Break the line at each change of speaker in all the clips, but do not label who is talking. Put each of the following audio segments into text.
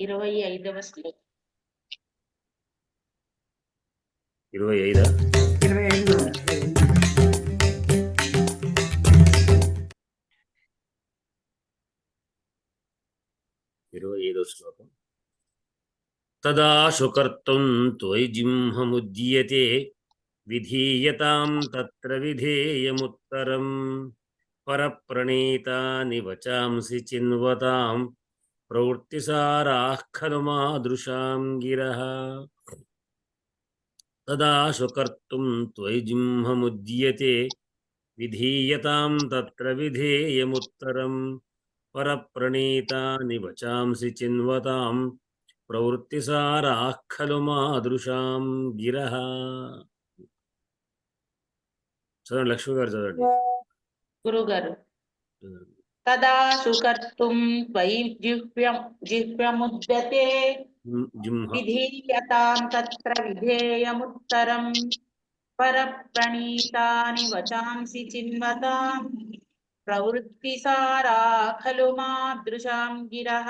25వ శ్లోకం.
25 25వ శ్లోకం. తదా శుకర్తుం త్వయి జింహముద్యతే విధీయతాం తత్ర విధేయముత్తరం పరప్రణీతాని వచాంసి చిన్వతాం ప్రవృత్తిసారాః ఖలు మాదృశాం గిరః. తదా శుకర్తుం త్వయి జింహముద్యతే విధీయతాం తత్ర విధేయముత్తరం పరప్రణీతాని వచాంసి చిన్వతాం ప్రవృత్తిసారాః ఖలు మాదృశాం గిరః. చదవండి, లక్ష్మి గారు చదవండి.
గురుగారు. తదా సుకర్తుం త్వయి జిహ్వముద్యతే విధీయతాం తత్ర విధేయముత్తరం పరప్రణీతాని వచాంసి చిన్వతాం ప్రవృత్తిసారా ఖలు మాదృశాం గిరః.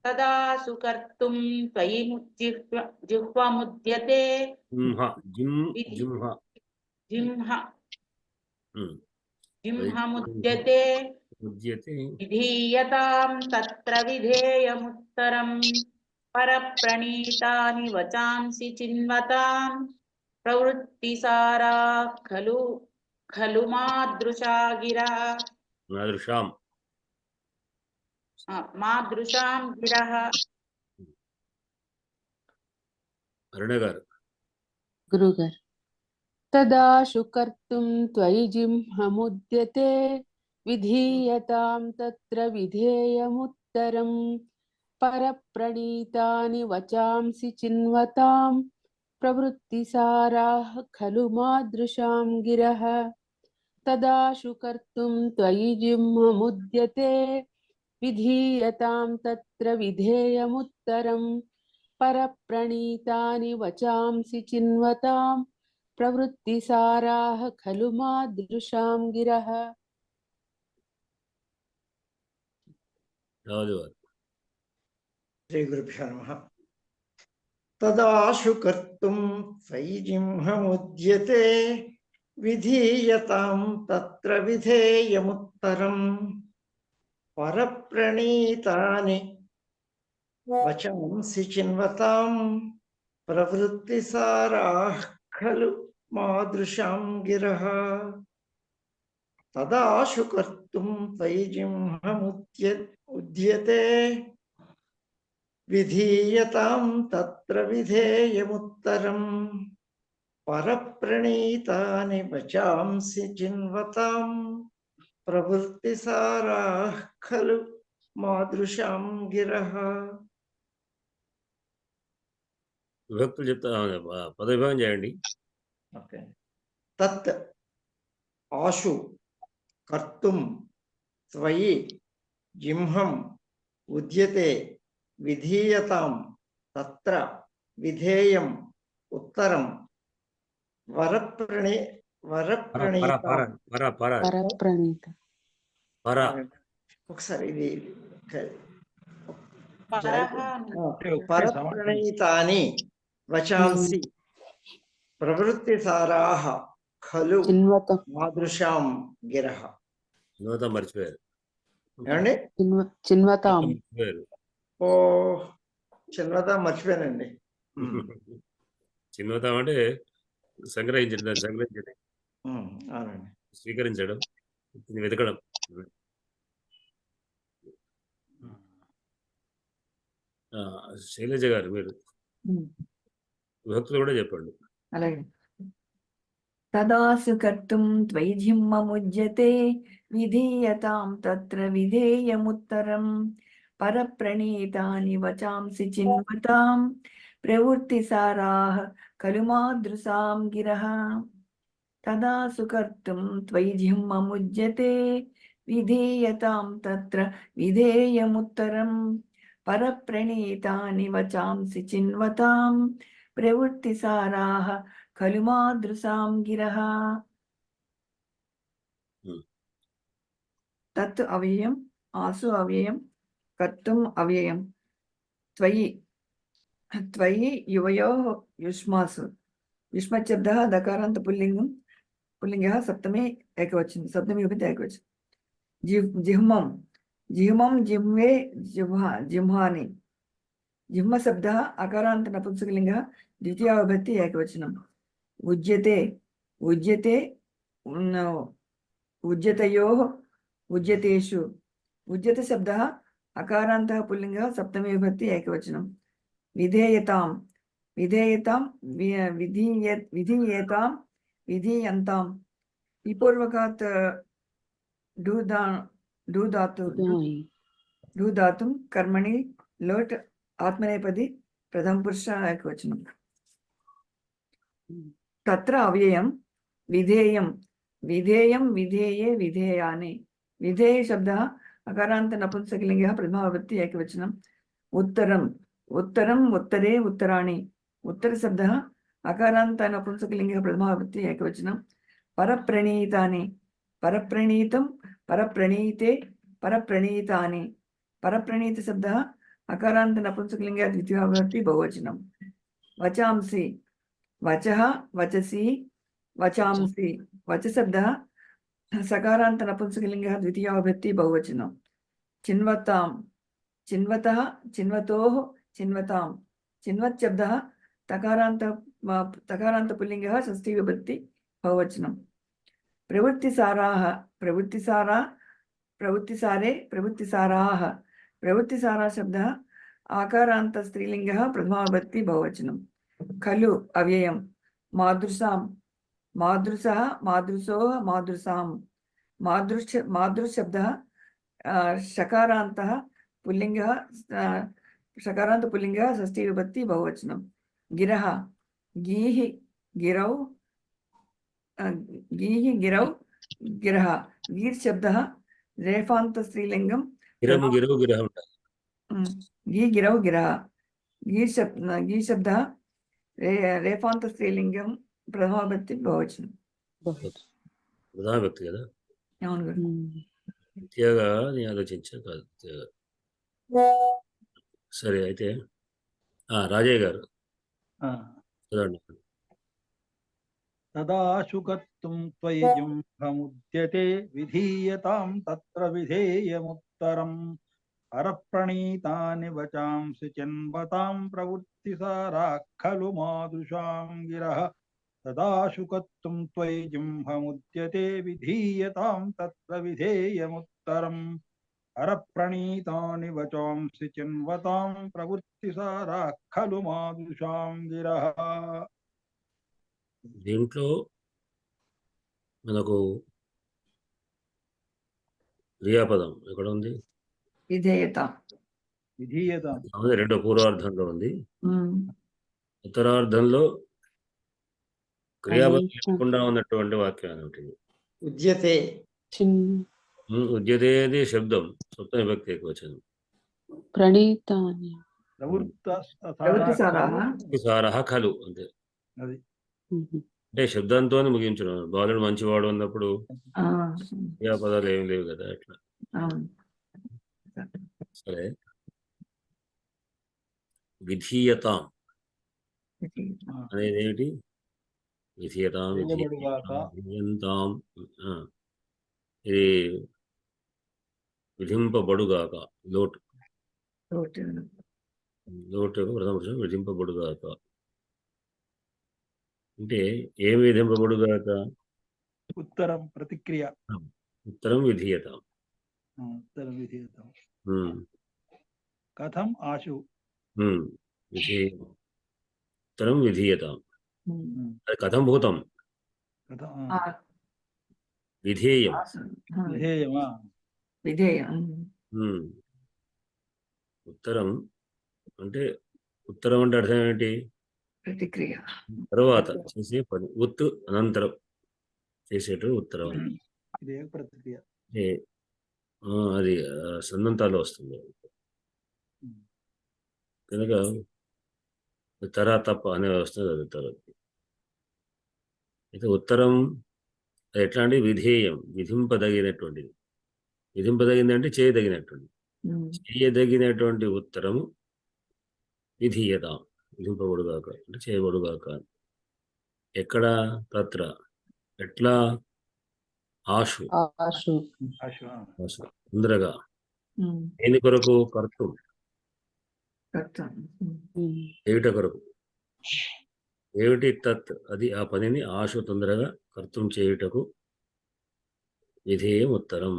తదా సుకర్తుం త్వయి జిహ్వముద్యతే జింహముద్యతే విధీయతాం తత్ర విధేయముత్తరం పరప్రణీతాని వచాంసి చిన్వతాం ప్రవృత్తిసారా ఖలు మాదృశా గిరః. మాదృశాం గిరః.
గురుగారు. తదా శుకర్తుం త్వయి జింహముద్యతే విధీయతాం తత్ర విధేయముత్తరం పరప్రణీతాని వచాంసి చిన్వతాం ప్రవృత్తిసారాః ఖలు మాదృశాం గిరః. తదా శుకర్తుం త్వయి జింహముద్యతే విధీయతాం తత్ర విధేయముత్తరం పరప్రణీతాని వచాంసి చిన్వతాం ప్రవృత్తిసారాః ఖలు మాదృశాం గిరః.
శ్రీ గురుభ్యో నమః. తదా శుకర్తుం త్వయి జింహముద్యతే విధీయతాం తత్ర విధేయముత్తరం పరప్రణీతాని వచాంసి చిన్వతాం ప్రవృత్తిసారాః ఖలు మాదృశాం గిరః. తదా శుకర్తుం త్వయి జింహముద్యతే విధీయతాం తత్ర విధేయముత్తరం పరప్రణీతాని వచాంసి చిన్వతాం ప్రవృత్తిసారాః ఖలు మాదృశాం గిరః.
విభక్తులు చెప్తా, పదవిభాగం చేయండి.
ఓకే. తత్ ఆశు కర్తుం త్వయి జింహం ఉద్యతే విధీయతాం తత్ర విధేయం ఉత్తరం ఒకసారి ఇది పరప్రణీతాని వచాంసి ప్రవృత్తిసారాః ఖలు మాదృశాం గిరః.
మర్చిపోయారు.
ఏమండి?
చిన్వతాం.
ఓ చిన్వతాం మర్చిపోయానండి.
చిన్వతాం అంటే సంగ్రహించడం, దాన్ని సంగ్రహించడం,
అవునండి,
స్వీకరించడం, వెతకడం. శైలజ గారు మీరు విభక్తులు కూడా చెప్పండి.
అలాగే. తదా సుకర్తుం త్వయి జింహముద్యతే విధీయతాం తత్ర విధేయముత్తరం పరప్రణీతాని వచాంసి చిన్వతాం ప్రవృత్తిసారాః ఖలు మాదృశాం గిరః. తదా సుకర్తుం త్వయి జింహముద్యతే విధీయతాం తత్ర విధేయముత్తరం పరప్రణీతాని వచాంసి చిన్వతాం ప్రవృత్తిసారాః ఖలు మాదృశాం గిరః. తత్ అవ్యయం, ఆసు అవ్యయం, कर्तुम् अव्ययम् त्वयि त्वयि युवयोः युष्मासु युष्मत् शब्दः दकारान्त पुल्लिङ्गः सप्तमी एकवचनं सप्तमी विभक्ति एकवचनं जिह्मं जिह्मे जिह्मानि जिह्म शब्दः अकारान्त नपुंसकलिङ्गः द्वितीया विभक्ति एकवचनम् उज्यते उज्यतयोः उज्यतेषु उज्यते शब्दः अकारान्तः पुल्लिङ्गः सप्तमी विभक्ति एकवचनं विधेयतां विधीयन्तां विपूर्वकात् डू धातुं कर्मणि लोट् आत्मनेपदी प्रथम पुरुष एकवचनं तत्र अव्ययं विधेयं विधेये विधेयानि विधेय शब्दः अकारान्त नपुंसकलिङ्गः प्रथमा विभक्ति एकवचनं उत्तरम् उत्तरे उत्तराणि उत्तर शब्दः अकारान्त नपुंसकलिङ्गः प्रथमा विभक्ति एकवचनं परप्रणीतानि परप्रणीतं परप्रणीते परप्रणीतानि परप्रणीत शब्दः अकारान्त नपुंसकलिङ्गः द्वितीया विभक्ति बहुवचनं वचांसि वचः वचसि वचांसि वच शब्दः सकारान्त नपुंसकलिङ्गः द्वितीया विभक्ति बहुवचनं चिन्वतां चिन्वतः चिन्वतोः चिन्वतां चिन्वत् शब्दः तकारान्त पुल्लिङ्गः षष्ठी विभक्ति बहुवचनं प्रवृत्तिसाराः प्रवृत्तिसारा शब्दः आकारान्त स्त्रीलिङ्गः प्रथमा विभक्ति बहुवचनं खलु अव्ययं मादृशां मादृशः मादृशोः मादृशां मादृश शब्दः शकारान्तः पुल्लिङ्गः शकारान्त पुल्लिङ्गः षष्ठी विभक्ति बहुवचनं गिरः गिरौ गिरः गीर् शब्दः रेफान्त स्त्रीलिङ्गं गिरौ गिरः गीर् शब्दः रेफान्त स्त्रीलिङ्गं प्रथमा विभक्ति बहुवचनं
ప్రధాన వ్యక్తి కదా
అవును గురు
ద్వితీయగా నేను ఆలోచించా కాదు ద్వితీయగా. సరే అయితే రాజయ్య గారు చదవండి.
తదాశుకత్వం త్వయిజం భముద్యతే విధీయతాం తత్ర విధేయముత్తరం పరప్రణీతాని వచాంసి చిన్వతాం ప్రవృత్తిసారా ఖలు మాదృశాం గిరః తదాశుకత్వం త్వయిజం భముద్యతే విధీయతాం తత్ర విధేయముత్తరం పరప్రణీతాని వచాంసి చిన్వతాం ప్రవృత్తిసారా ఖలు మాదృశాం గిరః.
దీంట్లో మనకు క్రియాపదం ఎక్కడ ఉంది?
విధేయత
రెండో పూర్వార్థంలో ఉంది. ఉత్తరార్థంలో క్రియాపదం లేకుండా ఉన్నటువంటి వాక్యం ఏమిటి?
ఉద్యతే
ఉద్యతేది శబ్దం సప్తమి విభక్తి ఏకవచనం
ప్రణీతాని
సారః ఖలు అంతే. అంటే శబ్దంతో ముగించడం. బాలుడు మంచివాడు అన్నప్పుడు క్రియాపదాలు ఏమి లేవు కదా అట్లా. సరే విధీయతాం అనేది ఏమిటి? విధీయతాం విధీయంతాం ఇది విధింపబడుగాక లోటు ప్రథమ పురుషం విధింపబడుగాక అంటే ఏమి విధింపబడుగాక?
ఉత్తరం ప్రతిక్రియ
ఉత్తరం విధీయతాం
కథం ఆశు
ఉత్తరం విధీయతాం అది కథం భూతం విధేయం ఉత్తరం అంటే ఉత్తరం అంటే అర్థం ఏంటి?
ప్రతిక్రియ
తర్వాత చేసే పని. ఉత్తు అనంతరం చేసేటప్పుడు ఉత్తరం
ప్రతిక్రియ
అది సందంతాల్లో వస్తుంది కనుక తరా తప్ప అనే వస్తుంది అది తర్వాత. అయితే ఉత్తరం ఎట్లా అంటే విధేయం విధింపదగినటువంటిది. విధింపదగింది అంటే చేయదగినటువంటిది. చేయదగినటువంటి ఉత్తరము విధీయత, విధింపబడుగాక, అంటే చేయబడుగాక. ఎక్కడ? తత్ర, ఎట్లా? ఆశు,
ఆశు
ఆశు
ఆశు, తొందరగా.
ఉమ్,
దేని కొరకు? కర్తం,
ఉమ్,
ఏమిట కొరకు. ఏమిటి? తత్, అది ఆ పనిని ఆశు తొందరగా కర్తం చేయుటకు విధేయం ఉత్తరం.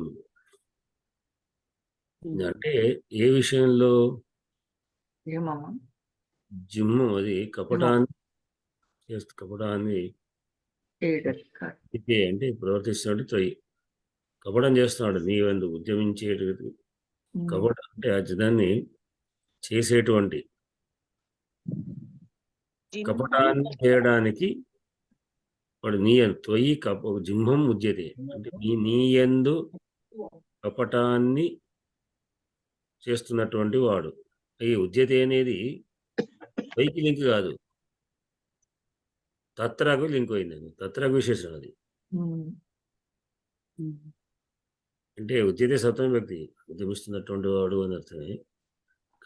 ఉమ్.
అంటే ఏ విషయంలో?
ఏమమ్మా?
జిమ్ము, అది కపటాన్ని కపటాన్ని ఇది అంటే ప్రవర్తిస్తున్నాడు త్రయి. కపటం చేస్తున్నాడు నీ వందు ఉద్యమించేటువంటి కపటం అంటే ఆ జనాన్ని చేసేటువంటి కపటాన్ని చేయడానికి వాడు నీ త్వయి జింహం ఉద్యతే అంటే నీ యందు కపటాన్ని చేస్తున్నటువంటి వాడు. ఈ ఉద్యతే అనేది త్వయికి లింక్ కాదు, తత్రకు లింక్ అయింది. తత్రకు విశేషం అది.
ఉమ్.
అంటే ఉద్యతే సప్తమి వ్యక్తి, ఉద్యమిస్తున్నటువంటి వాడు అని అర్థమే.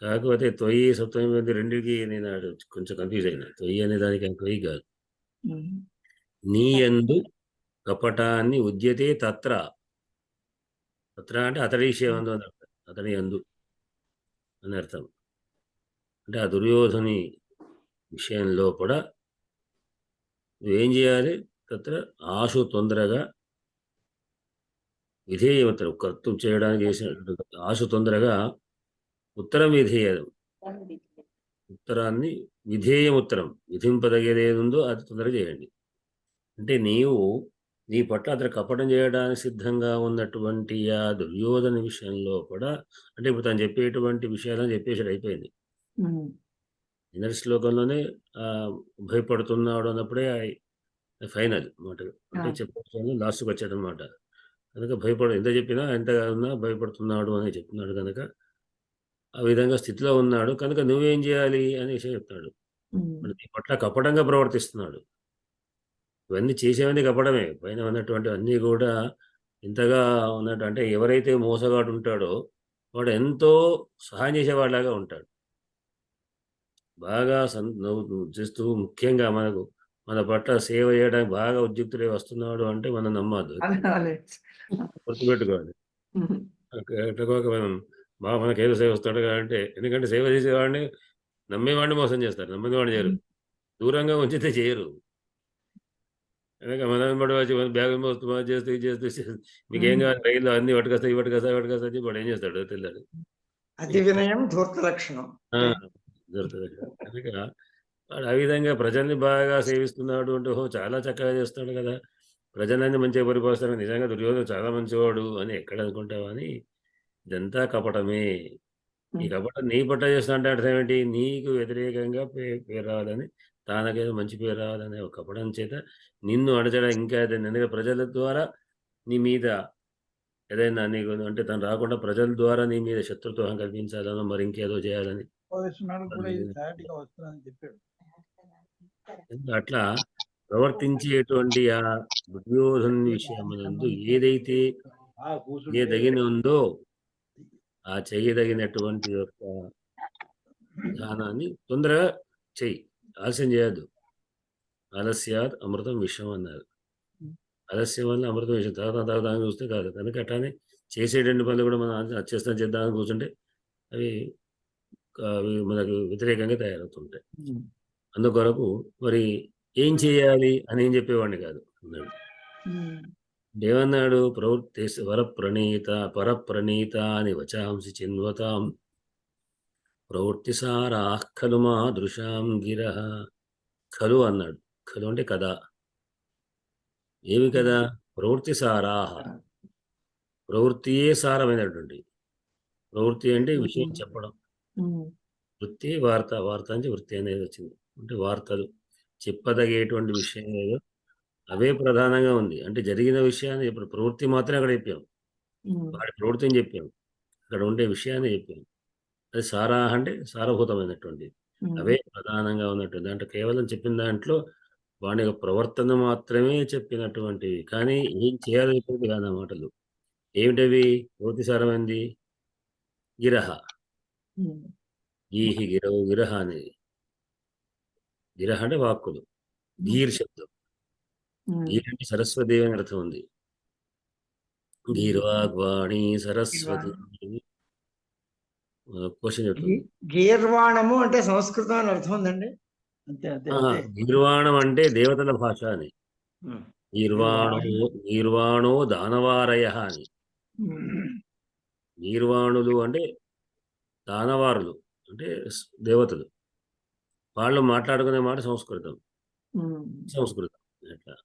కాకపోతే త్వయి సప్తమి వ్యక్తి రెండింటికి నేను కొంచెం కన్ఫ్యూజ్ అయినా. త్వయి అనే దానికి త్వయి కాదు. నీ యందు కపటాన్ని ఉద్యతే తత్ర. తత్ర అంటే అతడి విషయం, అతడి యందు అని అర్థం. అంటే ఆ దుర్యోధని విషయంలో కూడా నువ్వేం చేయాలి? తత్ర ఆశు తొందరగా విధేయవత్తరం కర్తం చేయడానికి చేసిన ఆశు తొందరగా ఉత్తరం విధేయం, ఉత్తరాన్ని విధేయం ఉత్తరం విధింపదగేది ఏది ఉందో అది తొందరగా చేయండి. అంటే నీవు నీ పట్ల అతను కపటం చేయడానికి సిద్ధంగా ఉన్నటువంటి ఆ దుర్యోధన విషయంలో కూడా, అంటే ఇప్పుడు తను చెప్పేటువంటి విషయాలని చెప్పేసాడు, అయిపోయింది. నిన్నటి శ్లోకంలోనే భయపడుతున్నాడు అన్నప్పుడే ఫైనల్ మాట. అంటే చెప్పాను లాస్ట్కి వచ్చాడు అనమాట. కనుక ఎంత చెప్పినా ఎంత ఉన్నా భయపడుతున్నాడు అని చెప్తున్నాడు. కనుక ఆ విధంగా స్థితిలో ఉన్నాడు. కనుక నువ్వేం చేయాలి అని విషయం చెప్తాడు. నీ పట్ల కపటంగా ప్రవర్తిస్తున్నాడు. ఇవన్నీ చేసేవన్నీ కపటమే. పైన ఉన్నటువంటి అన్నీ కూడా ఇంతగా ఉన్నట్టు, అంటే ఎవరైతే మోసగాడు ఉంటాడో వాడు ఎంతో సహాయం చేసేవాడిలాగా ఉంటాడు. బాగా చేస్తూ, ముఖ్యంగా మన పట్ల సేవ చేయడానికి బాగా ఉద్యుక్తులే వస్తున్నాడు అంటే మనం నమ్మద్దు, గుర్తుపెట్టుకోవాలి. మనం బాగా మనకేదో సేవ వస్తాడు అంటే, ఎందుకంటే సేవ చేసేవాడిని నమ్మేవాడిని మోసం చేస్తారు, నమ్మని వాడిని చేయరు, దూరంగా ఉంచితే చేయరు. కనుక మనం పడి వచ్చి బ్యాగ్ మోస్తూ చేస్తూ చేస్తూ మీకేం కావాలి రైల్లో అన్ని పట్టుకొస్తాయి పట్టుకొస్తాయి వాడు ఏం చేస్తాడు తెలియదు.
అతి వినయం ధూర్త లక్షణం.
కనుక వాడు ఆ విధంగా ప్రజల్ని బాగా సేవిస్తున్నాడు అంటే చాలా చక్కగా చేస్తాడు కదా, ప్రజలన్నీ మంచిగా పరిపాలిస్తాడు, నిజంగా దుర్యోధన చాలా మంచివాడు అని ఎక్కడ అనుకుంటావా అని. ఇదంతా కపటమే. ఈ కపటం నీ పట్ల చేస్తా అంటే అర్థం ఏంటి? నీకు వ్యతిరేకంగా పేరు రావాలని, తానకేదో మంచి పేరు రావాలనే ఒక కపటం చేత నిన్ను అడచడం, ఇంకా ఏదైనా ప్రజల ద్వారా నీ మీద ఏదైనా నీకు అంటే తను రాకుండా ప్రజల ద్వారా నీ మీద శత్రుత్వం కల్పించాలనో మరి ఇంకేదో చేయాలని
చెప్పాడు.
అట్లా ప్రవర్తించేటువంటి ఆ దుర్యోధన విషయమునందు ఏదైతే చేయదగిన ఉందో ఆ చేయదగినటువంటి యొక్క విధానాన్ని తొందరగా చెయ్యి, ఆలస్యం చేయద్దు. ఆలస్యాత్ అమృతం విషయం అన్నారు. ఆలస్యం వల్ల అమృతం విషయం తాగుదామని చూస్తే కాదు. కనుక అట్లానే చేసేటువంటి పనులు కూడా మనం చేద్దామని కూర్చుంటే అవి మనకు వ్యతిరేకంగా తయారవుతుంటాయి. అందుకొరకు మరి ఏం చేయాలి అని ఏం చెప్పేవాడిని కాదు అన్నాడు. ఏమన్నాడు? ప్రవృత్తి పరప్రణీత అని వచాంసి చిన్వతాం ప్రవృత్తి సారా ఖలు మాదృశాం గిరః. ఖలు అన్నాడు. ఖలు అంటే కదా. ఏమి కదా? ప్రవృత్తి సారాహ, ప్రవృత్తియే సారమైనటువంటి. ప్రవృత్తి అంటే విషయం చెప్పడం, వృత్తి వార్త, వార్త అంటే వృత్తి అనేది వచ్చింది. అంటే వార్తలు చెప్పదగేటువంటి విషయం ఏదో అవే ప్రధానంగా ఉంది. అంటే జరిగిన విషయాన్ని ఇప్పుడు ప్రవృత్తి మాత్రమే అక్కడ చెప్పాం, వాడి ప్రవృత్తిని చెప్పాం, అక్కడ ఉండే విషయాన్ని చెప్పాం. అది సారా అంటే సారభూతమైనటువంటి, అవే ప్రధానంగా ఉన్నటువంటి. అంటే కేవలం చెప్పిన దాంట్లో వాడి యొక్క ప్రవర్తన మాత్రమే చెప్పినటువంటివి, కానీ ఏం చేయాలనేది కాదు ఆ మాటలు. ఏమిటవి? ప్రవృత్తి సారమైంది గిరహ.
ఉమ్.
గీహి గిరవు గిరహ అనేది. గిరహ అంటే వాక్కులు. గీర్ శబ్దం.
ఉమ్.
గీర్ అంటే సరస్వతి అని అర్థం ఉంది. గీర్వాగ్వాణి సరస్వతి క్వశ్చన్ చెప్తుంది.
గీర్వాణము అంటే సంస్కృతం అని అర్థం ఉందండి.
అంతే అంతే
ఆహా,
అంతే.
గీర్వాణం అంటే దేవతల భాష అని.
ఉమ్.
గీర్వాణో దానవారయ అని. గీర్వాణులు అంటే దానవారులు, అంటే దేవతలు. వాళ్ళు మాట్లాడుకునే మాట సంస్కృతం.
ఉమ్.
సంస్కృతం అట్లా.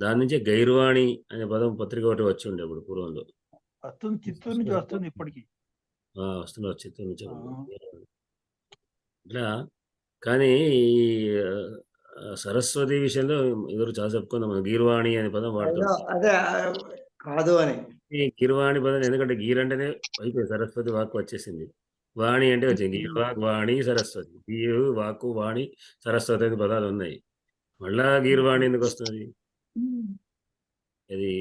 దాని నుంచే గైర్వాణి అనే పదం పత్రిక ఒకటి వచ్చి ఉండే ఇప్పుడు పూర్వంలో.
వస్తుంది, చిత్తూరు నుంచి వస్తుంది ఇప్పటికి.
వస్తున్న చిత్తూరు నుంచి
ఆ.
ఇట్లా. కానీ ఈ సరస్వతి విషయంలో ఎదురు చాలా చెప్పుకుందాం. మనం గీర్వాణి అనే పదం వాడుతున్నాం.
అదే కాదు అని.
ఈ గీర్వాణి పదం ఎందుకంటే గీర్ అంటేనే అయిపోయి సరస్వతి వాక్కు వచ్చేసింది. వాణి అంటే వచ్చింది. గీర్వాక్ వాణి సరస్వతి. గీరు వాక్కు వాణి సరస్వతి అనే పదాలు ఉన్నాయి. మళ్ళా గీర్వాణి ఎందుకు వస్తుంది?
ఉమ్.
అది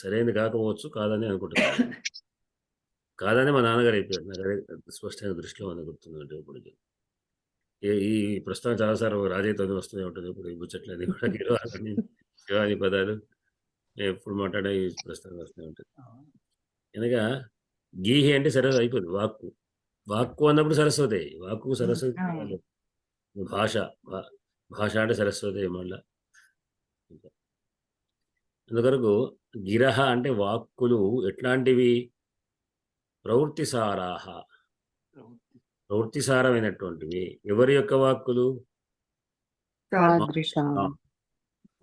సరైనది కాకపోవచ్చు, కాదని అనుకుంటున్నాను. కాదని మా నాన్నగారు అయిపోయారు. నాకు అదే స్పష్టంగా దృష్టిలో ఉంది, గుర్తుంది. ఇప్పుడు ఈ ప్రస్తుతం చాలాసార్లు రాజయ్యతో వస్తూనే ఉంటుంది. ఇప్పుడు ఈ ముచ్చట్లన్నీ కూడా గీర్వాణి శివాని పదాలు ఎప్పుడు మాట్లాడే ఈ ప్రస్తుతం వస్తూనే ఉంటుంది. అనగా గీహి అంటే సరస్వతి అయిపోయింది. వాక్కు. వాక్కు అన్నప్పుడు సరస్వతి. వాక్కు సరస్వతి కాదు. భాష. భాష అంటే సరస్వతి మళ్ళా. అందుకొరకు గిరహ అంటే వాక్కులు ఎట్లాంటివి? ప్రవృత్తిసారాహ. ప్రవృత్తిసారమైనటువంటివి. ఎవరి యొక్క వాక్కులు?
తాదృశాం.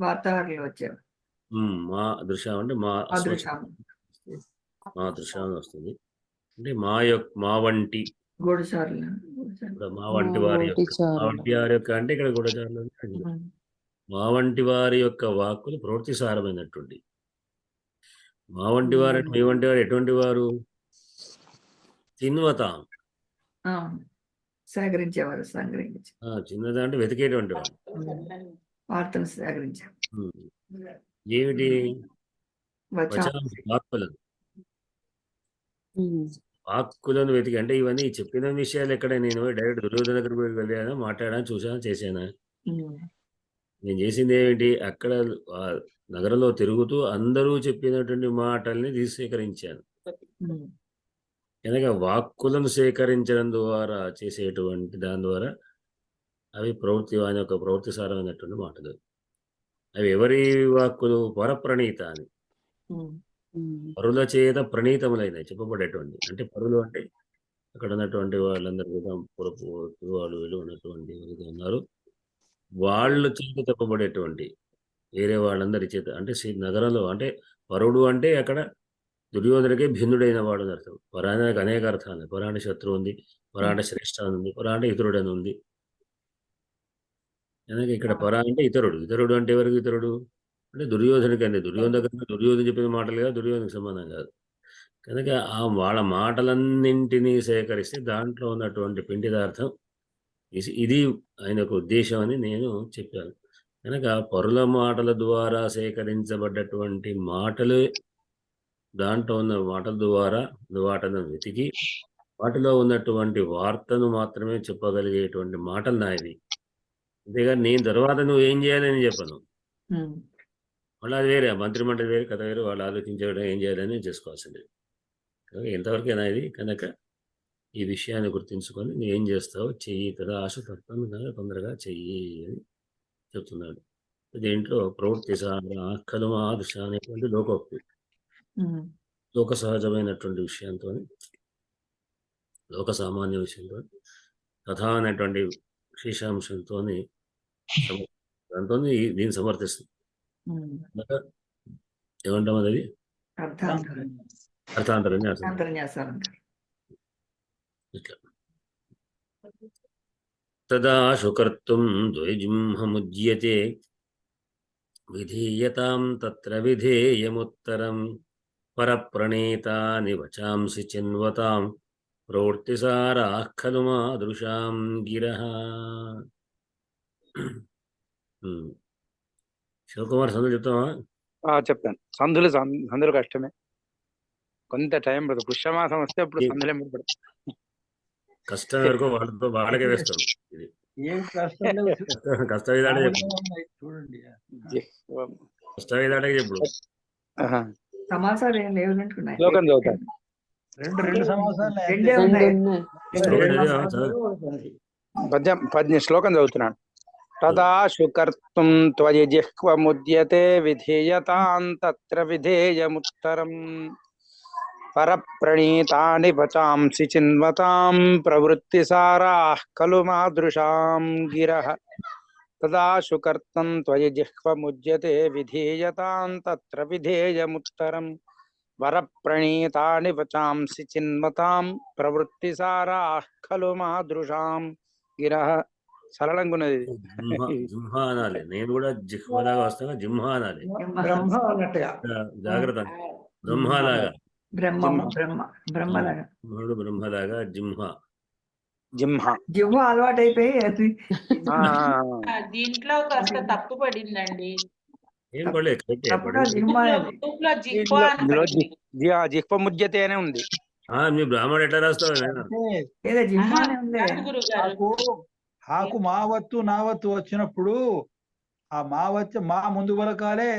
వార్తాహరులు వచ్చారు.
మా దృశ్యం అంటే మా
అదృశ్యం.
మా దృశ్యం వస్తుంది. అంటే మా వంటి.
గూఢచారులు.
ఇప్పుడు మా వంటి వారి యొక్క, మా వంటి వారి యొక్క అంటే ఇక్కడ గూఢచారులు. మా వంటి వారి యొక్క వాక్కులు ప్రవృత్తిసారమైనటువంటి. మా వంటి వారు అంటే మీ వంటి వారు ఎటువంటి వారు? చిన్వతాం.
సేకరించేవారు. సంగ్రహించి
చిన్నదా అంటే వెతికేటువంటి వాడు.
వార్తను సేకరించారు.
ఏమిటి?
వచాంసి.
వాక్కులను. వాక్కులను వెతికి అంటే ఇవన్నీ చెప్పిన విషయాలు ఎక్కడ? నేను డైరెక్ట్ దుర్యోధన దగ్గరికి వెళ్ళానా, మాట్లాడాను, చూసాను, చేశానా? నేను చేసింది ఏమిటి? అక్కడ నగరంలో తిరుగుతూ అందరూ చెప్పినటువంటి మాటల్ని సేకరించాను. కనుక వాక్కులను సేకరించడం ద్వారా చేసేటువంటి దాని ద్వారా అవి వాని యొక్క ప్రవృత్తిసారమైనటువంటి మాటలు. అవి ఎవరి వాక్కులు? పరప్రణీత అని. పరుల చేత ప్రణీతములైన చెప్పబడేటువంటి. అంటే పరులు అంటే అక్కడ ఉన్నటువంటి వాళ్ళందరూ కూడా పురపు వాళ్ళు వీళ్ళు ఉన్నటువంటి ఎవరైతే ఉన్నారు వాళ్ళ చేత చెప్పబడేటువంటి, వేరే వాళ్ళందరి చేత అంటే నగరంలో అంటే పరుడు అంటే అక్కడ దుర్యోధనకే భిన్నుడైన వాడు అని అర్థం. పరానికి అనేక అర్థాలు. పరాణ శత్రువు ఉంది, పరాణ శ్రేష్ఠ అని ఉంది, పరాణ ఇతరుడు అని ఉంది. కనుక ఇక్కడ పరా అంటే ఇతరుడు. ఇతరుడు అంటే ఎవరికి ఇతరుడు? అంటే దుర్యోధనకి అండి. దుర్యోధన చెప్పిన మాటలుగా దుర్యోధనకు సంబంధం కాదు. కనుక వాళ్ళ మాటలన్నింటినీ సేకరిస్తే దాంట్లో ఉన్నటువంటి పిండిదార్థం ఇది ఆయనకు ఉద్దేశం అని నేను చెప్పాను. కనుక పరుల మాటల ద్వారా సేకరించబడ్డటువంటి మాటలు, దాంట్లో ఉన్న మాటల ద్వారా వాటిని వెతికి వాటిలో ఉన్నటువంటి వార్తను మాత్రమే చెప్పగలిగేటువంటి మాటలు నాయవి. అంతేగాని నేను తర్వాత నువ్వు ఏం చేయాలని చెప్పను. మళ్ళీ అది వేరే, మంత్రిమండలి వేరే, కథ వేరే, వాళ్ళు ఆలోచించడం ఏం చేయాలని చేసుకోవాల్సింది. ఎంతవరకు ఇది. కనుక ఈ విషయాన్ని గుర్తించుకొని నువ్వు ఏం చేస్తావు, చెయ్యి కదా, ఆశ తొందరగా చెయ్యి అని చెప్తున్నాడు. దీంట్లో ప్రవృత్తి కలు ఆదృశ అనేటువంటి లోకోక్తి, లోక సహజమైనటువంటి విషయంతో, లోక సామాన్య విషయంతో, కథ అనేటువంటి విశేషాంశంతో దాంతో దీన్ని సమర్థిస్తుంది. ఏమంటాం అది? అర్థాంతరం. ఇట్లా తదా శుకర్తుం ద్వైజింహముజ్యతే విధీయతాం తత్ర విధేయముత్తరం పరప్రణీతాని వచాంసి చిన్వతాం ప్రవృత్తిసారాః ఖలు మాదృశాం గిరః. శివకుమార్ సందులు చెప్తావా?
చెప్తాను. సందులు కష్టమే. కొంత టైం పడుతుంది. పుష్యమాసం వస్తే అప్పుడు
ఏ-
సందులో పడుతుంది.
కష్టం వరకు వాళ్ళకే వేస్తాం. ఇది
ఏం కష్టం లేవు.
కష్ట విధానం చెప్పు.
మామూలుగా ఉన్నాయి. చూడండి
జిహ్వం.
కష్ట విధానం చెప్పు.
ఆహా.
సమాసాలు ఏం లేవు అనుకున్నాయి.
శ్లోకం చదువుతాను.
రెండు సమాసాలు
రెండే
రెండు
ఉన్నాయి.
ఉన్నాయి.
శ్లోకం
రెండు
చదివా?
సమాసాలు.
పద్య శ్లోకం చదువుతున్నాను. తదా శుకర్తుం త్వయి జిహ్వముద్యతే విధేయతాం తత్ర విధేయముత్తరం పరప్రణీతాని వచాంసి చిన్వతాం ప్రవృత్తిసారాః ఖలు మాదృశాం గిరః. తదా శుకర్తం త్వయి జిహ్వముద్యతే విధేయతాం తత్ర విధేయముత్తరం వరప్రణీతాని వచాంసి చిన్వతాం ప్రవృత్తిసారాః ఖలు మాదృశాం గిరః. సరళంగా ఉన్నది.
జింహ అనాలి. నేను కూడా జిహ్వలాగా వస్తాను, జింహ అనాలి.
బ్రహ్మ అన్నట్టుగా.
జాగ్రత్త. బ్రహ్మలాగా,
బ్రహ్మలాగా
బ్రహ్మలాగా జింహ.
జింహ.
జివ్వ అలవాటు అయిపోయి అది
దీంట్లో కాస్త తప్పు పడిందండి.
ఏం పడలేదు, కరెక్టే
తప్పుగా
పడింది.
జివ్వ అనేది.
గ్రూప్ లో జిహ్వా అని
ఇందులో
పడింది.
జిహ్వముద్యతే అనే ఉంది.
మీ బ్రాహ్మణుడు ఎట్లా రాస్తావు నాయన?
అంటే
ఏదో జివ్వ అనే ఉంది.
కాదు గురుగారు.
హాకు మావత్తు నావత్తు వచ్చినప్పుడు ఆ మావత్తు మా ముందు పలకాలే,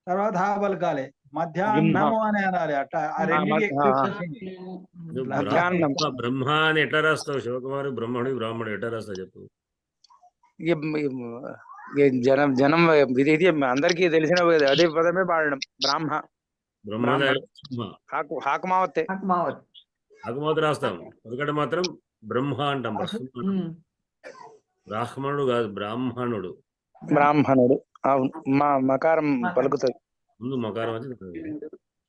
తర్వాత హా పలకాలే, మధ్యాహ్నము అని అనాలి. అట్లా ఆ రెండింటికి exceptions ఉన్నాయి.
నువ్వు
మధ్యాహ్నం.
బ్రహ్మ అని ఎట్లా రాస్తావు? శివకుమారు బ్రాహ్మణుడు ఎట్లా రాస్తావు చెప్పు.
జనం ఇది అందరికీ తెలిసిన అదే పదమే వాడడం. బ్రాహ్మ.
బ్రహ్మలాగా సింహ.
హాకు మావత్తే.
ఆత్మావత్.
అగమోత రాస్తాం. ఎందుకంటే మాత్రం బ్రహ్మ అంటాం. బ్రాహ్మణుడు కాదు, బ్రాహ్మణుడు.
బ్రాహ్మణుడు. అవును. మకారం పలుకుతుంది.
ముందు మకారం వచ్చి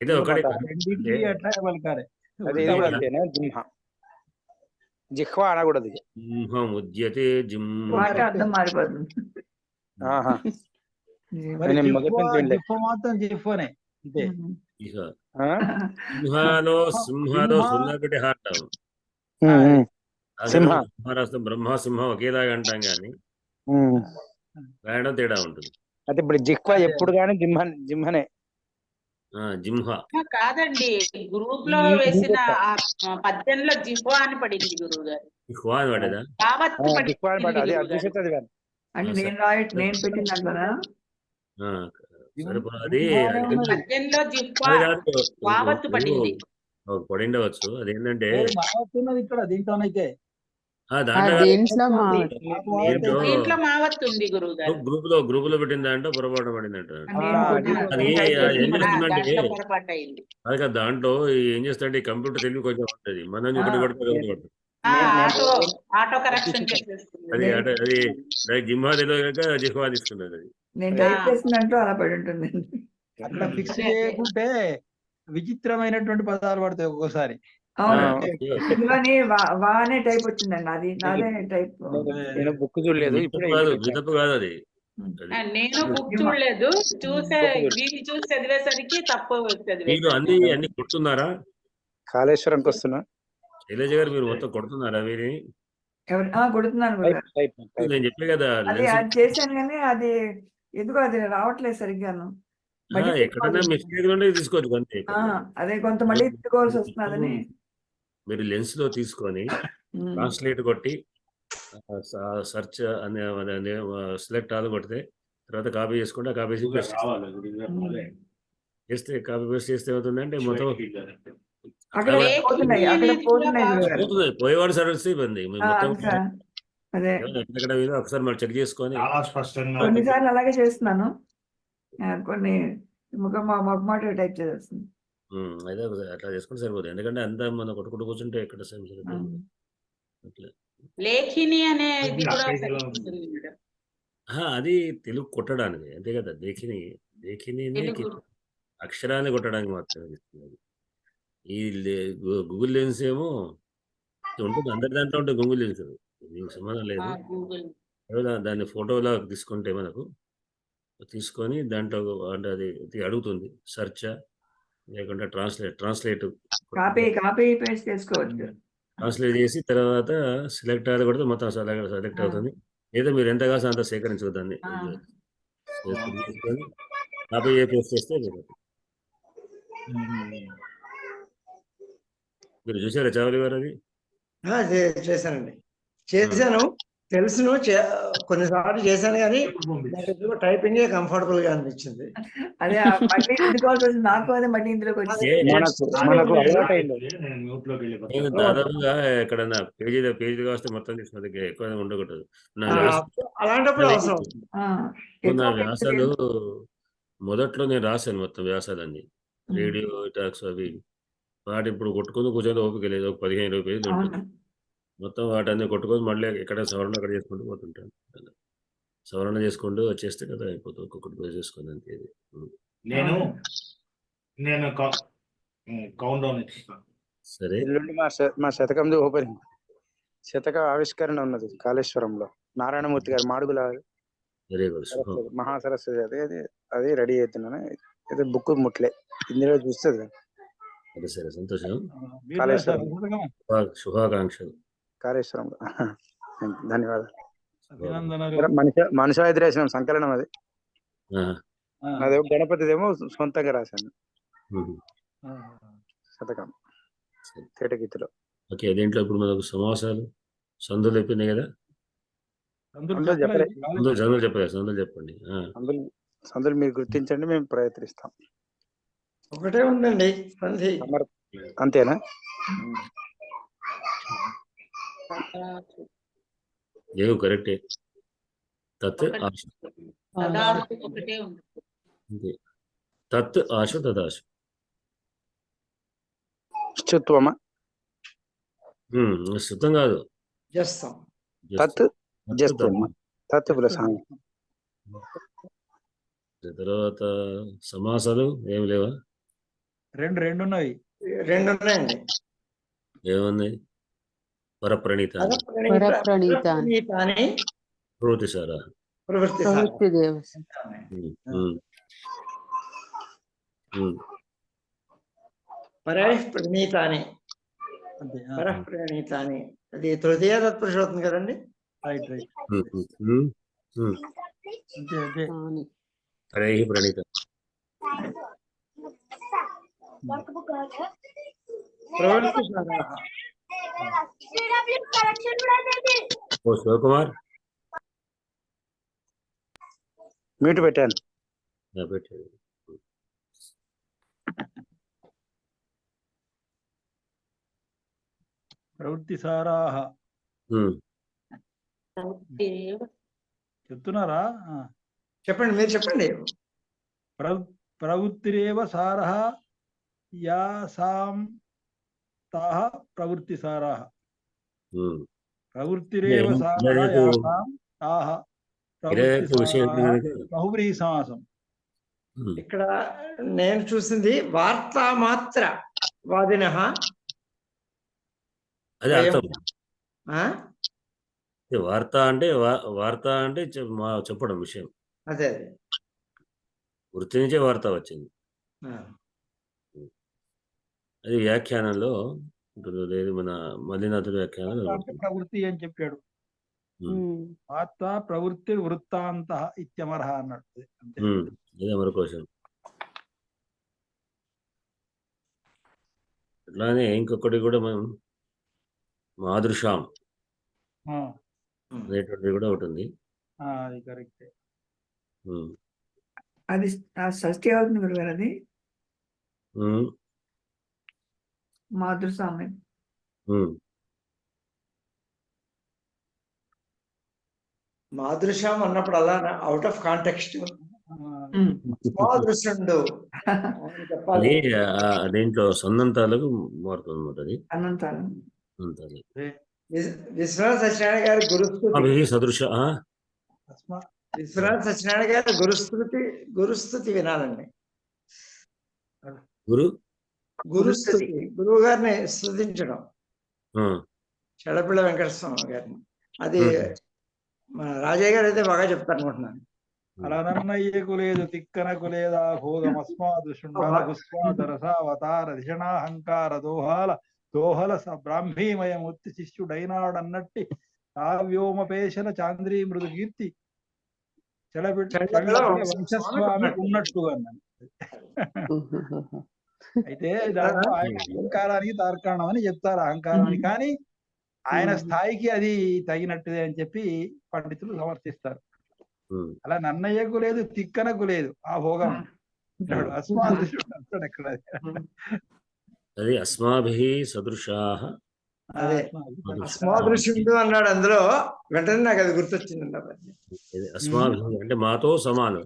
అయితే ఒకటి
రెండింటికి అట్లా పలకాలి.
అదే ఇది కూడా అంతేనా? జింహ. జిహ్వ అనకూడదు.
జింహం ఉద్యతే జింహ.
మాట అర్థం మారిపోతుంది.
ఆహా.
మరి
నేను మొదటి నుంచి వినలే.
జిహ్వ మాత్రం జిహ్వనే అంతే.
ఇక
ఆ?
సింహలో సున్నా పెట్టి హాటాం.
సింహ.
రాస్తాం. బ్రహ్మ సింహం ఒకేలాగా అంటాం కానీ రాయడం తేడా ఉంటుంది.
అయితే ఇప్పుడు జిహ్వ ఎప్పుడు కానీ జింహనే.
జింహ
కాదండి, గ్రూప్ లో వేసిన ఆ పద్యంలో జిహ్వా అని పడింది గురువు గారు.
జిహ్వా అని పడేదా?
యావత్తు
జిహ్వ అని పడ్డ. అదే
పడింది
అదృశ్యత చదివాను.
అంటే నేను పెట్టిన దాంట్లోనా?
సరే అది
పద్యంలో జిహ్వా
అది కాదు.
యావత్తు పడింది.
పడిండవచ్చు. అదేంటంటే
మావత్తున్నది ఇక్కడ దీంట్లోనైతే.
దాంట్లో
దేంట్లో
దీంట్లో మావత్తు ఉంది గురువు గారు.
గ్రూప్ లో పెట్టిన దాంట్లో పొరపాటు పడిందంట. అది ఏం
దాంట్లో
చేస్తుందంటే
పొరపాటు అయింది.
అది కాదు, దాంట్లో ఏం చేస్తుంటే కంప్యూటర్ తెలివి కొంచెం ఉంటుంది. మనం ఒకటి కొడుతుంది.
ఆటో కరెక్షన్ చేసేస్తుంది.
అది అది జింహా తెలియదు కనుక జిహ్వా తీసుకున్నది. అది
నేను టైప్ చేసిన దాంట్లో అలా పడి ఉంటుంది.
అట్లా ఫిక్స్ చేయకుంటే విచిత్రమైనటువంటి పదాలు పడతాయి ఒక్కోసారి.
అవును. ఇందులోని వానే టైప్ వచ్చిందండి. అది నాదే టైప్.
నేను బుక్ చూడలేదు. ఇప్పుడు
తప్పు కాదు అది.
నేను బుక్ చూడలేదు. దీన్ని చూసి చదివేసరికి తప్పు
మీరు
చదివేసాను.
అన్ని కొడుతున్నారా?
కాళేశ్వరంకి వస్తున్నా.
శైలజ గారు మీరు మొత్తం కొడుతున్నారా? వీరి
కొడుతున్నాను.
నేను చెప్పే కదా,
అది చేశాను కానీ అది ఎందుకో అది రావట్లేదు సరిగ్గాను.
ఎక్కడైనా మిస్టేక్ ఉంటే తీసుకోవచ్చు అంతే.
అదే కొంత మళ్ళీ తిట్టుకోవాల్సి వస్తున్నదని.
మీరు లెన్స్ లో తీసుకొని ట్రాన్స్లేట్ కొట్టి సర్చ్ అనే సెలెక్ట్ ఆల్ కొడితే తర్వాత కాపీ చేసుకుంటే కాపీ చేస్తే కాపీ పేస్ట్ చేస్తే ఏమవుతుందంటే మొత్తం పోతుంది. పోయేవాడు సర్వీస్ ఇబ్బంది. మొత్తం ఎక్కడ ఒకసారి మరి చెక్ చేసుకొని.
కొన్నిసార్లు అలాగే చేస్తున్నాను. కొన్ని మొగమాట టైప్ చేస్తుంది.
అదే అట్లా చేసుకుంటే సరిపోతుంది. ఎందుకంటే అంతా మనం కొట్టుకుంటూ కూర్చుంటే ఎక్కడ
లేఖిని అనే
అది తెలుగు కొట్టడానికి అంతే కదా. లేఖిని అక్షరాన్ని కొట్టడానికి మాత్రమే ఇస్తున్నది. ఈ గూగుల్ లెన్స్ ఏమో ఉంటుంది, అందరి దాంట్లో ఉంటుంది. గూగుల్ లెన్స్ మీకు సంబంధం లేదు. దాన్ని ఫోటోలా తీసుకుంటే మనకు తీసుకొని దాంట్లో అంటే అది అడుగుతుంది సర్చ్ లేకుంటే ట్రాన్స్లేట్ ట్రాన్స్లేట్ చేసి తర్వాత సెలెక్ట్ అది కొడితే మొత్తం సెలెక్ట్ అవుతుంది. లేదా మీరు ఎంత కాసం అంత సేకరించవద్దని కాపీ పేస్ట్ చేస్తే మీరు చూసారా చావలి వారు అది?
చేశానండి, చేశాను, తెలుసును, కొన్నిసార్లు చేశాను, కానీ టైపింగ్ కంఫర్టబుల్ గా అనిపించింది.
అదే మళ్ళీ ఎందుకోవాల్సి వచ్చింది నాకు, అదే మళ్ళీ ఇందులోకి వచ్చి
మనకు అలవాటైంది.
నేను దాదాపుగా ఎక్కడన్నా పేజీలు వస్తే మొత్తం తీసుకున్న ఎక్కువ ఉండకూడదు. నా
అలాంటప్పుడు అవసరం.
నా వ్యాసాలు మొదట్లో నేను రాశాను మొత్తం వ్యాసాలన్నీ, రేడియో టాక్స్ అవి. వాటి ఇప్పుడు కొట్టుకుని కూర్చొని ఓపిక లేదు, ఒక 15-20 పేజీలు ఉంటుంది. మొత్తం వాటన్నీ కొట్టుకొని మళ్ళీ ఎక్కడ సవరణ అక్కడ చేసుకుంటూ పోతుంటాను. సవరణ చేసుకుంటూ వచ్చేస్తే కదా అయిపోతుంది, ఒక్కొక్కటి పేజ్ చేసుకుని అంతే.
నేను కౌంట్ డౌన్ ఇస్తాను.
సరే,
ఎల్లుండి మా శతకంది ఓపెనింగ్, శతక ఆవిష్కరణ ఉన్నది కాళేశ్వరంలో. నారాయణమూర్తి గారు మాడుగుల
వెరీ గుడ్, శుభం.
మహాసరస్వతి అది రెడీ అవుతున్నాను. అయితే బుక్ ముట్లే, ఇందులో చూస్తుంది.
సరే సరే, సంతోషం.
కాళేశ్వరం.
శుభాకాంక్షలు.
కాళేశ్వరంలో. ధన్యవాదాలు.
అభినందనలు.
మనుషాయుధ రాసిన సంకలనం అది. అదేమో గణపతిదేమో సొంతంగా రాశాను శతకం తేటగీతిలో.
ఓకే, దేంట్లో ఇప్పుడు మనకు సమాసాలు సందులు అయిపోయినాయి కదా?
అందరూ చెప్పలేదు.
సందులు చెప్పలేదు, సందులు చెప్పండి.
సందులు మీరు గుర్తించండి, మేము ప్రయత్నిస్తాం.
ఒకటే ఉందండి సంధి.
అంతేనా?
లేవు, కరెక్టే. తత్ ఆశ,
తదాస్తు ఒకటే ఉంది.
అంతే. తత్ ఆశ తదాశ.
శుత్వమా?
శుద్ధం కాదు,
చేస్తాం.
తత్ జస్త్వమా? తత్ ప్లస్.
తర్వాత సమాసాలు ఏమి లేవా?
రెండు ఉన్నాయి.
రెండు ఉన్నాయండి.
ఏమున్నాయి? పరప్రణీత,
పరప్రణీత
అని
ప్రవృత్తి సారా,
ప్రవృత్తి
ప్రవృత్తి దేవస.
పరప్రణీతాని,
అంతే.
పరప్రణీతాని అది తృతీయ తత్పురుష అవుతుంది కదండి.
రైట్. అంతే.
హరే ప్రణీత.
ప్రవృత్తి సారా.
ఓ శివకుమార్,
మ్యూట్ పెట్టాను.
పెట్టాడు.
ప్రవృత్తి సారాహ చెప్తున్నారా?
చెప్పండి, మీరు చెప్పండి.
ప్రవృత్తిరేవ సారః యాసాం తాః ప్రవృత్తి సారాః. ప్రవృత్తిరేవ సారః యాసాం తాః ప్రవృత్తి సారాః. బహువ్రీహి సమాసం.
ఇక్కడ నేను చూసింది వార్తా మాత్ర వాదినః.
అదే అర్థం. వార్త అంటే చెప్పడం విషయం.
అదే
వృత్తి నుంచే వార్త వచ్చింది. అది వ్యాఖ్యానంలో ఉంటుంది, లేదు మన మల్లినాథుడి వ్యాఖ్యానం.
ప్రవృత్తి అని చెప్పాడు. వార్త ప్రవృత్తి వృత్తాంత ఇత్యమరః అన్నాడు.
ఇదే మరొక అట్లానే ఇంకొకటి కూడా మనం మాదృశాం అనేటువంటిది కూడా ఒకటి ఉంది.
అది కరెక్టే.
అది షష్ఠి అవుతుంది గురుగారు. అది మాతృసామ్యం.
మాదృశ్యం అన్నప్పుడు అలా అవుట్ ఆఫ్ కాంటెక్స్ట్ మాదృశ్యుడు
అది దేంట్లో సన్నంతాలకు మారుతుంది అన్నమాట. అది
అనంతాలు.
విశ్వనాథ సత్యనారాయణ గారి గురుస్థుతి
సదృశ.
విశ్వనాథ సత్యనారాయణ గారి గురుస్థుతి వినాలండి. గురుస్థుతి, గురువు గారిని స్తుతించడం, చెడపిళ్ళ వెంకటస్వామి గారిని. అది మన రాజయ్య గారు అయితే బాగా చెప్తారు అనుకుంటున్నాను.
అలనన్నయ్యకు లేదు తిక్కనకు లేదా భోగమస్మాదు శుండలకు స్వాదరసావతార ధిషణాహంకార దోహల బ్రాహ్మీమయమూర్తి శిష్యుడైనాడన్నట్టి కావ్యోమపేశల చాంద్రీ మృదు కీర్తి వంశస్వామి ఉన్నట్టుగా. అయితే దాంట్లో ఆయన అహంకారానికి తార్కాణం అని చెప్తారు, అహంకారానికి. కానీ ఆయన స్థాయికి అది తగినట్టుదే అని చెప్పి పండితులు సమర్థిస్తారు. అలా నన్నయ్యకు లేదు, తిక్కనకు లేదు ఆ భోగం. అస్మాదృశుడు అంటాడు అక్కడ.
అది అస్మాభిః సదృశాః.
అదే అస్మాదృశ్యుడు అన్నాడు అందులో, వెంటనే నాకు అది గుర్తొచ్చిందండి.
ఇది అస్మాభిః అంటే మాతో సమానం.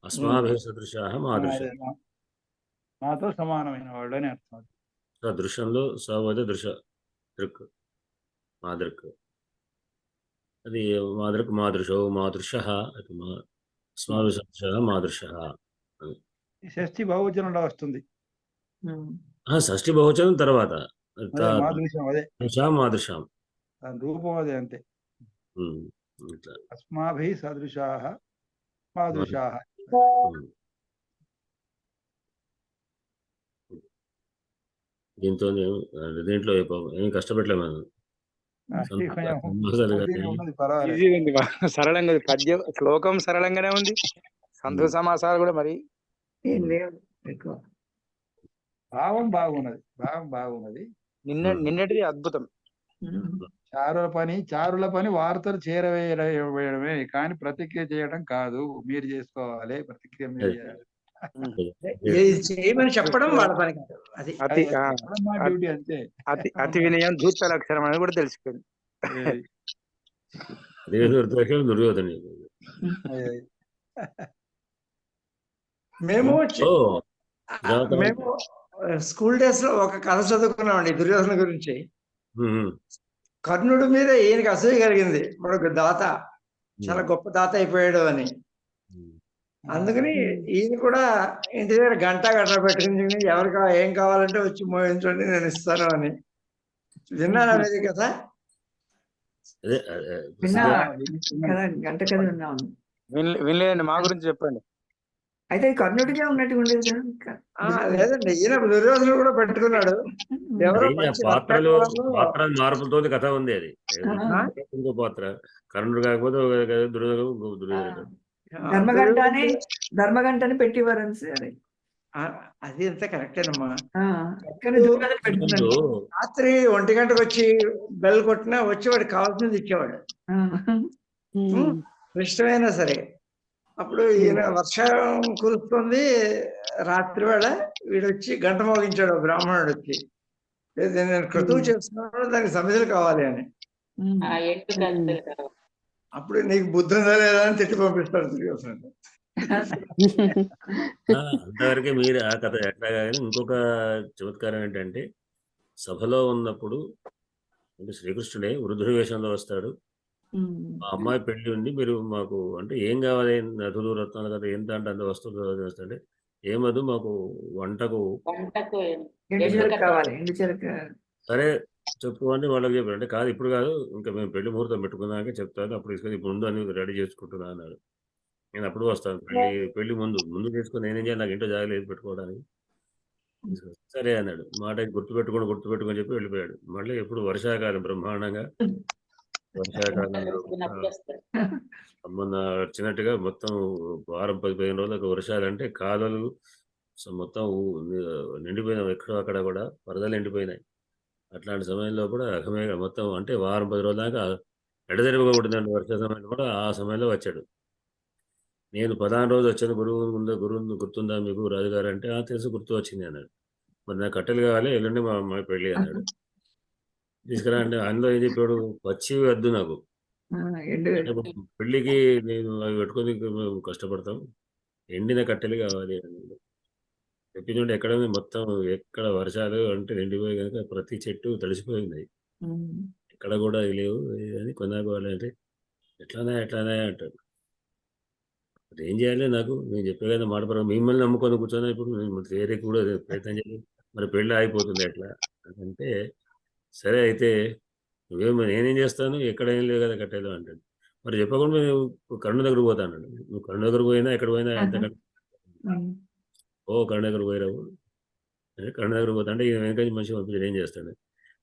అస్మాభిః సదృశాః మాదృశం.
మాతో సమానమైన వాడు అని అర్థం.
సదృశంలో సవద దృశ దృక్ మాదృక్. అది మాదృక్ మాదృశో మాదృశః. అది అస్మాభిః సదృశः మాదృశः.
షష్ఠి బహువచనంలో వస్తుంది.
షష్ఠి బహువచనం తర్వాత
మాదృశం అదే
మాదృశాం
దాని రూపం అదే అంతే.
ఇట్లా
అస్మాభిః సదృశాః మాదృశాః.
దీంతో దీంట్లో ఏం కష్టపెట్టలేము మనం.
ఈజీగా ఉంది, సరళంగా ఉంది. పద్యం శ్లోకం సరళంగానే ఉంది. సంధు సమాసాలు కూడా మరి
ఏం లేవు ఎక్కువ.
భావం బాగున్నది.
నిన్నటిది అద్భుతం.
చారుల పని వార్తలు చేరవేయడమే కానీ ప్రతిక్రియ చేయడం కాదు. మీరు చేసుకోవాలి ప్రతిక్రియ, మీరు చేయాలి.
చేయమని చెప్పడం వాళ్ళ పని కాదు. అది
మా డ్యూటీ అంతే.
అతి వినయం ధూర్త లక్షణం అని కూడా తెలిసిపోయింది.
దుర్యోధన
మేము స్కూల్ డేస్ లో ఒక కథ చదువుకున్నామండి దుర్యోధన గురించి. కర్ణుడి మీద ఈయనకి అసూయ కలిగింది, మరొక దాత చాలా గొప్ప దాత అయిపోయాడు అని. అందుకని ఈయన కూడా ఇంటి దగ్గర గంట పెట్టుకుని ఎవరికి ఏం కావాలంటే వచ్చి మోయించండి నేను ఇస్తాను అని. విన్నాను అనేది కదా.
గంట కథ విన్నాను.
వినలేదండి, మా గురించి చెప్పండి.
అయితే కర్ణుడిగా ఉన్నట్టుగా ఉండేది
లేదండి, ఈయన దుర్యోధనుడు కూడా పెట్టుకున్నాడు. ఎవరో
పాత్రలు మార్పులతో కథ ఉంది. అది ఇంకో పాత్ర కర్ణుడు కాకపోతే దుర్యోధన.
ధర్మగంటని పెట్టివారని. సరే
అది అంతే కరెక్టేనమ్మా.
పెట్టుకున్నాడు.
రాత్రి 1 గంటకు వచ్చి బెల్ కొట్టినా వచ్చి వాడికి కావాల్సింది ఇచ్చేవాడు, ఇష్టమైనా సరే. అప్పుడు ఈయన వర్షం కురుస్తుంది రాత్రి వేళ, వీడు వచ్చి గంట మోగించాడు బ్రాహ్మణుడు వచ్చి, నేను క్రతువు చేస్తున్నాను దానికి సమిధులు కావాలి అని. అప్పుడు నీకు బుద్ధి ఉందా లేదా అని తిట్టి పంపిస్తాడు దుర్యోధనుడు.
అంతవరకే మీరు ఆ కథ ఎట్లా. కానీ ఇంకొక చమత్కారం ఏంటంటే, సభలో ఉన్నప్పుడు అంటే శ్రీకృష్ణుడే వృద్ధుడి వేషంలో వస్తాడు. మా అమ్మాయి పెళ్లి ఉండి మీరు మాకు అంటే ఏం కావాలి, నదులు రత్నాలు కదా ఎంత అంటే అంత వస్తువులు వస్తుంటే, ఏమదు మాకు వంటకు సరే చెప్పు అని వాళ్ళకి చెప్పారు. అంటే కాదు ఇప్పుడు కాదు, ఇంకా మేము పెళ్లి ముహూర్తం పెట్టుకున్నాక చెప్తాను, అప్పుడు తీసుకొని ఇప్పుడు ముందు అని రెడీ చేసుకుంటున్నా అన్నాడు. నేను అప్పుడు వస్తాను, పెళ్లి ముందు చేసుకుని నేనేం చేయాలి, నాకు ఇంట్లో జాగలేదు పెట్టుకోవడానికి. సరే అన్నాడు. మాట గుర్తుపెట్టుకొని చెప్పి వెళ్ళిపోయాడు. మళ్ళీ ఎప్పుడు వర్షాకాలం బ్రహ్మాండంగా వర్షాకాలంలో మొన్న వచ్చినట్టుగా మొత్తం వారం 10-15 రోజులకు వర్షాలంటే కాదలు మొత్తం నిండిపోయినాయి. ఎక్కడో అక్కడ కూడా వరదలు ఎండిపోయినాయి. అట్లాంటి సమయంలో కూడా అఘమేఘ మొత్తం అంటే వారం 10 రోజుల దాకా ఎడతెరపకూడదండి వర్ష సమయంలో కూడా. ఆ సమయంలో వచ్చాడు. నేను 16 రోజు వచ్చాను, గురువు గుర్తుందా మీకు రాజుగారు అంటే తెలుసు, గుర్తు వచ్చింది అన్నాడు. మరి నాకు కట్టెలు కావాలి, ఎల్లుండి మా అమ్మాయి పెళ్ళి అన్నాడు. తీసుకురా అంటే అందులో ఏం చెప్పాడు, పచ్చివి వద్దు నాకు, పెళ్లికి నేను అవి పెట్టుకొని మేము కష్టపడతాం, ఎండిన కట్టెలు కావాలి అని చెప్పించుంటే. ఎక్కడ మొత్తం ఎక్కడ వర్షాలు అంటే ఎండిపోయి కనుక ప్రతి చెట్టు తడిసిపోయింది, ఎక్కడ కూడా లేవు అని కొనాలి. ఎట్లానే అంటాడు. ఏం చేయాలి నాకు, నేను చెప్పే కదా మాట ప్రకారం మిమ్మల్ని నమ్ముకొని కూర్చొని ఇప్పుడు వేరే కూడా ప్రయత్నం చేయాలి, మరి పెళ్ళి ఆగిపోతుంది ఎట్లా అంటే, సరే అయితే నేనేం చేస్తాను, ఎక్కడ ఏం లేవు కదా కట్టేలు అంటాడు. మరి చెప్పకుండా నువ్వు కర్ణుడి దగ్గర పోతా అన్నాడు. నువ్వు కర్ణుడి దగ్గర పోయినా ఎక్కడ పోయినా ఎంత కర్ణుడి దగ్గర పోయిరావు, కర్ణుడి దగ్గర పోతా అంటే ఈయన వెనక మనిషి పంపించాడు, ఏం చేస్తాడు.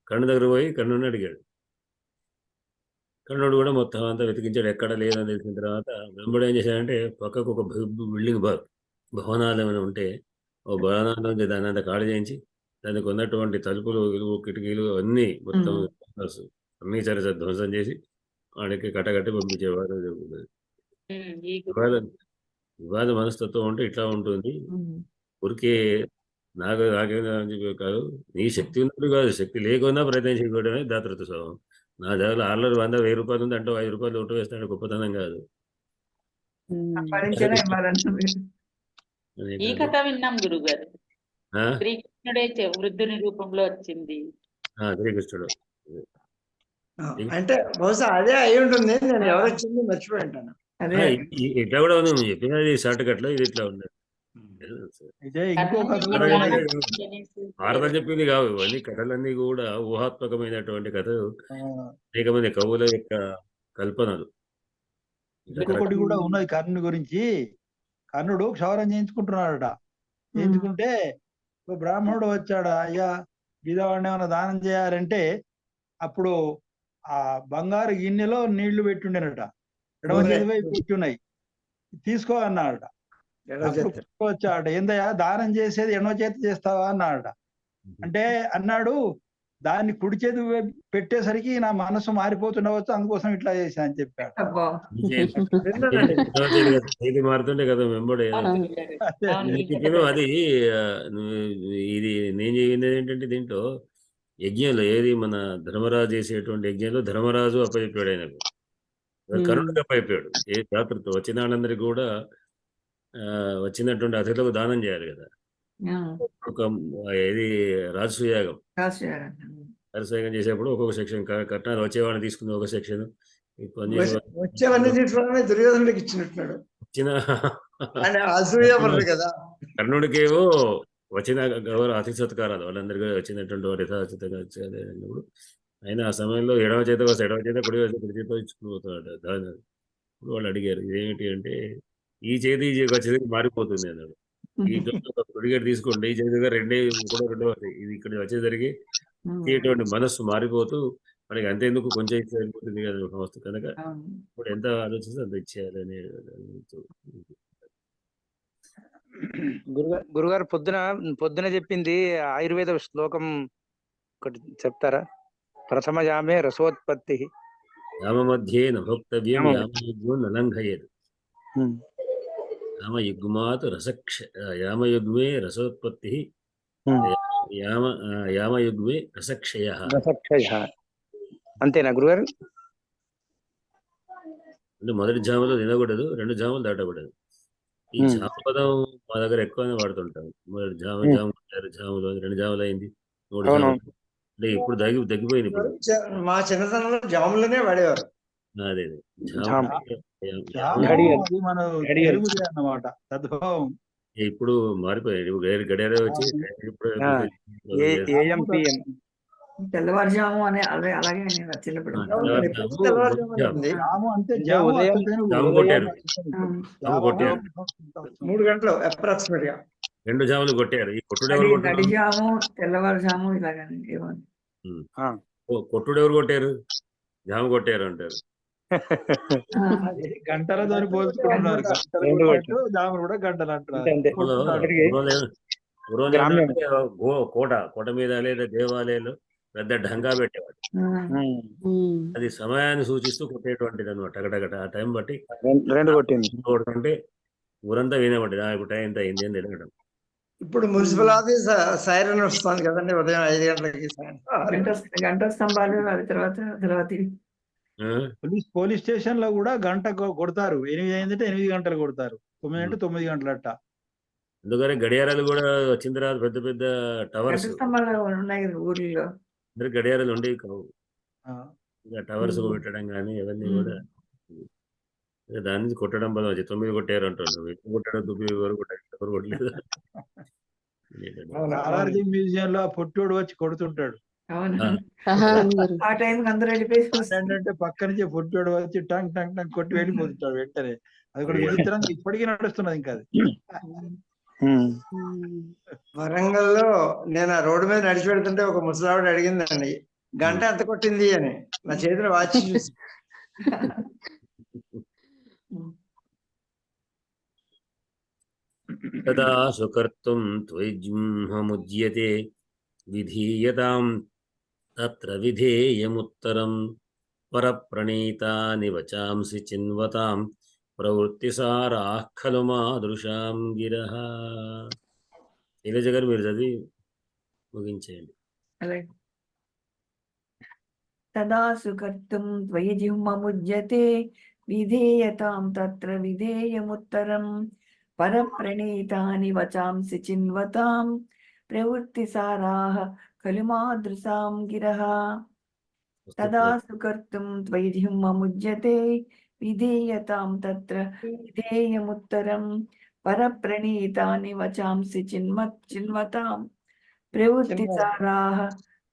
కర్ణుడి దగ్గర పోయి కర్ణుడిని అడిగాడు. కర్ణుడు కూడా మొత్తం అంతా వెతికించాడు, ఎక్కడ లేదని తెలిసిన తర్వాత వెంబడి ఏం చేశాడంటే, పక్కకు ఒక బిల్డింగ్ భవనాలు ఏమైనా ఉంటే ఓ బనానా ఉంది, దాన్ని అంతా ఖాళీ చేయించి దానికి ఉన్నటువంటి తలుపులు కిటికీలు అన్నీ మొత్తం ఫర్నిచర్ ధ్వంసం చేసి వాడికి కట్టగట్టి పంపించేవారు.
ఈ గురువు
వివాద మనస్తత్వం అంటే ఇట్లా ఉంటుంది. ఊరికే నాకేం కాదు, నీ శక్తి ఉన్నప్పుడు కాదు, శక్తి లేకుండా ప్రయత్నం చేయడమే దాతృత్వ స్వభావం. నా దగ్గర ఆర్డర్ 100 1000 రూపాయలు ఉంది అంటే 5 రూపాయలు ఒకటి వేస్తాడు, గొప్పతనం కాదు.
సంపాదించేలా ఇవ్వాలంటున్నారు.
ఈ కథ విన్నాం గురువు గారు. శ్రీకృష్ణుడే వృద్ధుని రూపంలో వచ్చింది.
శ్రీకృష్ణుడు
అంటే బహుశా అదే అయి ఉంటుంది. నేను ఎవరు వచ్చింది మర్చిపోయి ఉంటాను.
అదే
ఇట్లా కూడా ఉంది, నువ్వు చెప్పినది షార్ట్ కట్ లో ఇది ఇట్లా ఉంది.
ఇదే ఇంకో కథ
భారతం చెప్పింది కావు, ఇవన్నీ కథలన్నీ కూడా ఊహాత్మకమైనటువంటి కథలు, అనేక మంది కవుల యొక్క కల్పనలు.
ఇంకొకటి కూడా ఉన్నది కర్ణుడి గురించి. కర్ణుడు క్షౌరం చేయించుకుంటున్నాడట. చేయించుకుంటే ఒక బ్రాహ్మణుడు వచ్చాడు, అయ్యా బీదవాడిని ఏమైనా దానం చేయాలంటే అప్పుడు ఆ బంగారు గిన్నెలో నీళ్లు పెట్టుండేనట, ఎడమ చేతి వైపు పెట్టున్నాయి, తీసుకో అన్నాడట. వచ్చాడట, ఏందయ్యా దానం చేసేది ఎడమ చేతి చేస్తావా అన్నాడట. అంటే అన్నాడు, దాన్ని కుడి చేతి పెట్టేసరికి నా మనసు మారిపోతుండవచ్చు, అందుకోసం ఇట్లా చేశా అని చెప్పాడు.
మారుతుంటే కదా వెంబడే అది. ఇది నేను చెప్పింది ఏంటంటే, దీంట్లో యజ్ఞంలో ఏది మన ధర్మరాజు చేసేటువంటి యజ్ఞంలో ధర్మరాజు అప్పచెప్పాడు, ఆయనకు కర్ణుడికి అప్పచెప్పాడు. ఏ దాతృత్వం వచ్చిన వాళ్ళందరికీ కూడా వచ్చినటువంటి అతిథులకు దానం చేయాలి కదా. ఒక ఏది రాజసూయాగం చేసేప్పుడు ఒక్కొక్క సెక్షన్ కట్నాలు వచ్చేవాడిని తీసుకుని ఒక సెక్షన్,
వచ్చేవన్నీ తీసుకుని దుర్యోధనుడికి ఇచ్చినట్టున్నాడు.
వచ్చిన
కదా
కర్ణుడికేవో వచ్చిన గౌరవ అతిథి సత్కారాలు వాళ్ళందరికీ వచ్చినటువంటి వారు యథాచితంగా వచ్చేటప్పుడు ఆయన ఆ సమయంలో ఎడవ చేత కుడి చేత ఇచ్చుకుపోతున్నాడు దాని. వాళ్ళు అడిగారు ఇదేమిటి అంటే, ఈ చేతి వచ్చేసరికి మారిపోతుంది అన్నాడు. ఈ కుడిగేటు తీసుకోండి, ఈ చేతి దగ్గర రెండో ఇది ఇక్కడ వచ్చేసరికి ఇటువంటి మనస్సు మారిపోతూ మనకి అంతేందుకు కొంచెం ఇస్తే అయిపోతుంది కదా సంస్థ కనుక ఇప్పుడు ఎంత ఆలోచిస్తే అంత ఇచ్చేయాలని.
గురుగారు పొద్దున చెప్పింది ఆయుర్వేద శ్లోకం ఒకటి చెప్తారా? ప్రథమ యామే రసోత్పత్తి
యామ మధ్యే నభోక్తవ్యం యామయుగ్మం నలంఘయేత్. యామయుగ్మాత్ యామయుగ్మే రసోత్పత్తి యామయుగ్మే రసక్షయ.
అంతేనా గురుగారు?
అంటే మొదటి జాములో తినకూడదు, 2 జాములు దాటకూడదు. ఈ జాము పదం మా దగ్గర ఎక్కువనే వాడుతుంటాం. మొదటి జాములు 2 జాములు అయింది, 3 జాములు. అంటే ఇప్పుడు తగ్గిపోయింది. ఇప్పుడు
మా చిన్నతనంలో జాములనే వాడేవారు.
అదే
అన్నమాట తద్భావం.
ఇప్పుడు మారిపోయాయి, గడియార వచ్చి
తెల్లవారుజాము అనే అలాగే చిన్నప్పుడు
కొట్టారు.
3 గంటలు అప్రాక్సిమేట్ గా
2 జాములు కొట్టారు. ఈ
నడిజాము తెల్లవారుజాము ఇలాగని
కొట్టుడు ఎవరు కొట్టారు? జాము కొట్టారు అంటారు.
గంటలతో పోల్చుకుంటున్నారు. జాములు కూడా గంటలు అంటారు.
కోట మీద లేదా దేవాలయాలు పెద్ద ఢంగా పెట్టేవాడు. అది సమయాన్ని సూచిస్తూ కొట్టేటువంటిది అనమాట. టగటగట ఆ టైం బట్టి కొడుతుంటే ఊరంతా వినేవాడి ఇప్పుడు టైం ఎంత అయింది అని తెలియడం.
ఇప్పుడు మున్సిపల్ ఆఫీస్ సైరన్ వస్తుంది కదండి, ఉదయం 5 గంటలకి.
గంట స్తంభాలు తర్వాత
పోలీస్ స్టేషన్ లో కూడా గంట కొడతారు. 8 అయిందంటే 8 గంటలు కొడతారు, 9 అంటే 9 గంటలు అట్ట.
అందుకని గడియారాలు కూడా వచ్చిన తర్వాత పెద్ద పెద్ద టవర్స్
ఉన్నాయి ఊర్లో.
గడియారాలు ఉండేవి కావు. ఇంకా టవర్స్ పెట్టడం కానీ ఇవన్నీ కూడా దాని నుంచి కొట్టడం బలం వచ్చి 9 కొట్టారు అంటున్నారు. ఎక్కువ కొట్టడం 9 వరకు ఎవరు కొట్టలేదు.
ఆర్ఆర్జీ మ్యూజియం లో పొట్టోడు వచ్చి కొడుతుంటాడు.
ఆ టైం అందరూ
ఏంటంటే పక్క నుంచి పొట్టోడు వచ్చి టంగ్ టంగ్ టంగ్ కొట్టి వెళ్ళిపోతుంటాడు వెంటనే. అది కూడా విచిత్రంగా ఇప్పటికీ నడుస్తున్నది. ఇంకా అది
వరంగల్లో నేను ఆ రోడ్డు మీద నడిచి పెడుతుంటే ఒక ముసలావిడ అడిగిందండి, గంట ఎంత కొట్టింది అని. నా చేతిలో వాచ్ చూసి
తదా సుకర్తుం త్వయిజ్ముహ్యతే విధీయతాం తత్ర విధేయముత్తరం పరప్రణీతాని వచాంసి చిన్వతాం ప్రవృత్తిసారాః ఖలు మాదృశాం గిరః. శైలజ గారు మీరు చదివి ముగించేయండి.
అలాగే. తదా సుకర్తుం త్వయి జిహ్మముజ్యతే విధేయతాం తత్ర విధేయముత్తరం పరప్రణీతాని వచాంసి చిన్వతాం ప్రవృత్తిసారాః ఖలు మాదృశాం గిరః. తదా సుకర్తుం త్వయి జిహ్మముజ్యతే విధేయతాం తత్ర విధేయముత్తరం పరప్రణీతాని వచాంసి చిన్వతాం ప్రవృత్తిసారాః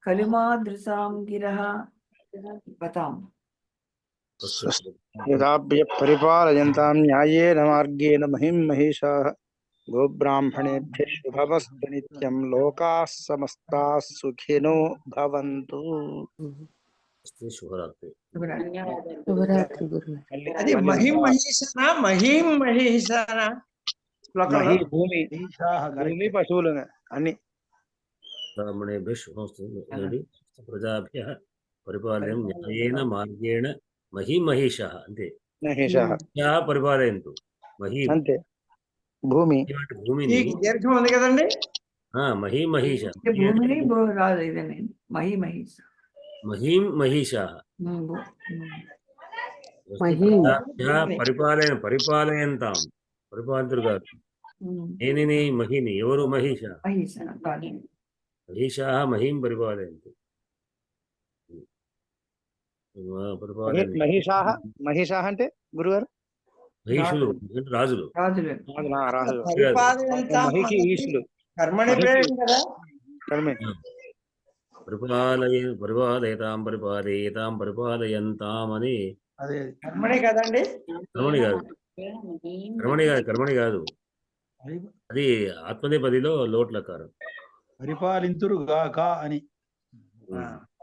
ఖలు మాదృశాం గిరః. వతాం.
యదాభ్య పరిపాలయంతాం న్యాయేన మార్గేణ మహిం మహిషాః గోబ్రాహ్మణేభ్యः శుభమస్తు నిత్యం లోకాः సమస్తాः సుఖినో భవంతు.
శుభరాత్రి.
ధన్యవాదాలు.
శుభరాత్రి గురువు.
అది మహిం మహీషనా మహిం మహీషనా శ్లోకంలో
మహి భూమి
ఈశాః
భూమి పశువులు అన్ని.
బ్రాహ్మణేభ్యः శుభమస్తు ప్రజాభ్యः పరిపాలయం న్యాయేన మార్గేణ మహిమహీషాః అంతే.
మహిషాః
యా పరిపాలయంతు మహీ
అంతే. భూమి
అంటే భూమిని
ఈ దీర్ఘం ఉంది కదండి.
మహిమహీష
భూమిని రాదు ఇదని మహిష.
మహీం మహీషాః
మహీం.
పరిపాలయంతాం పరిపాలితుడు కాదు. దేనిని మహిని ఎవరు మహీష మహీషాః మహీం పరిపాలయంతు.
మహిషాః మహిషాః అంటే గురుగారు
మహీషులు రాజులు.
రాజులు.
రాజు
పరిపాలయంతాం
మహిషి ఈశులు
కర్మణి ప్రేమ కదా.
కర్మే.
పరిపాలయేతాం పరిపాలయంతాం అని
అదే
కర్మణి కదండి.
కర్మణి కాదు అది ఆత్మనేపదిలో లోట్లకారం.
పరిపాలింతురు గాక అని.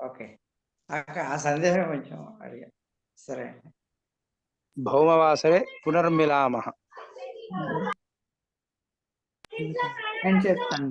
ఓకే ఆ సందేహం కొంచెం అడిగా. సరే
భౌమవాసరే పునర్మిలామః.
నేను చేస్తాను.